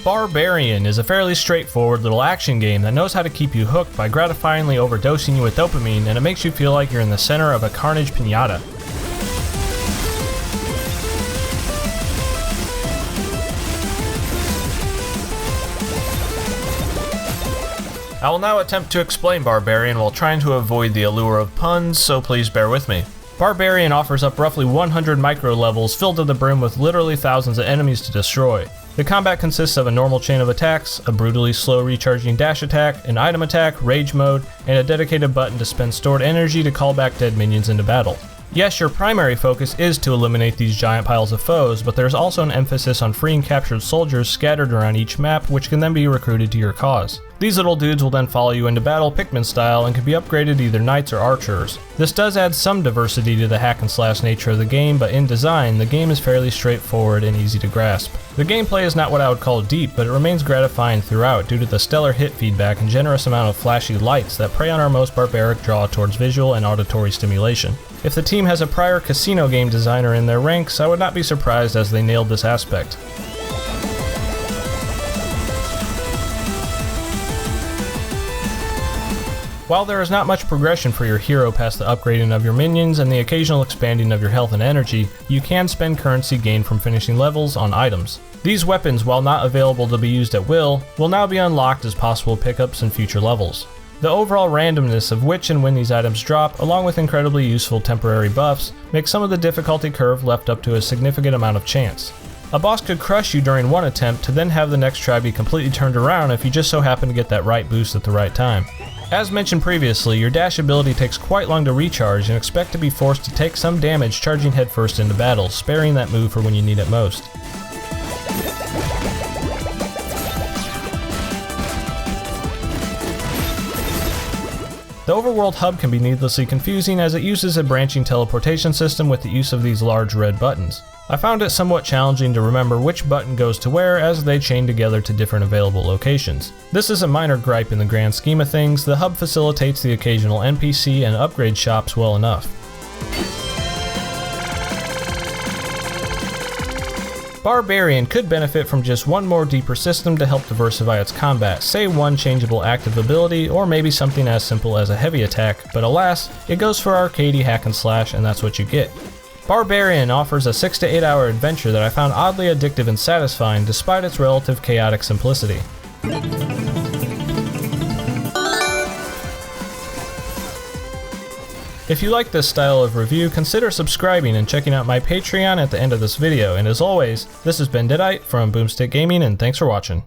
Barbarian is a fairly straightforward little action game that knows how to keep you hooked by gratifyingly overdosing you with dopamine, and it makes you feel like you're in the center of a carnage piñata. I will now attempt to explain Barbarian while trying to avoid the allure of puns, so please bear with me. Barbarian offers up roughly 100 micro levels filled to the brim with literally thousands of enemies to destroy. The combat consists of a normal chain of attacks, a brutally slow recharging dash attack, an item attack, rage mode, and a dedicated button to spend stored energy to call back dead minions into battle. Yes, your primary focus is to eliminate these giant piles of foes, but there's also an emphasis on freeing captured soldiers scattered around each map, which can then be recruited to your cause. These little dudes will then follow you into battle Pikmin style and can be upgraded to either knights or archers. This does add some diversity to the hack and slash nature of the game, but in design, the game is fairly straightforward and easy to grasp. The gameplay is not what I would call deep, but it remains gratifying throughout due to the stellar hit feedback and generous amount of flashy lights that prey on our most barbaric draw towards visual and auditory stimulation. If the team has a prior casino game designer in their ranks, I would not be surprised as they nailed this aspect. While there is not much progression for your hero past the upgrading of your minions and the occasional expanding of your health and energy, you can spend currency gained from finishing levels on items. These weapons, while not available to be used at will now be unlocked as possible pickups in future levels. The overall randomness of which and when these items drop, along with incredibly useful temporary buffs, makes some of the difficulty curve left up to a significant amount of chance. A boss could crush you during one attempt to then have the next try be completely turned around if you just so happen to get that right boost at the right time. As mentioned previously, your dash ability takes quite long to recharge and expect to be forced to take some damage charging headfirst into battle, sparing that move for when you need it most. The Overworld hub can be needlessly confusing as it uses a branching teleportation system with the use of these large red buttons. I found it somewhat challenging to remember which button goes to where as they chain together to different available locations. This is a minor gripe in the grand scheme of things. The hub facilitates the occasional NPC and upgrade shops well enough. Barbarian could benefit from just one more deeper system to help diversify its combat, say one changeable active ability, or maybe something as simple as a heavy attack, but alas, it goes for arcadey hack and slash and that's what you get. Barbarian offers a 6 to 8 hour adventure that I found oddly addictive and satisfying despite its relative chaotic simplicity. If you like this style of review, consider subscribing and checking out my Patreon at the end of this video, and as always, this has been Deadite from Boomstick Gaming, and thanks for watching.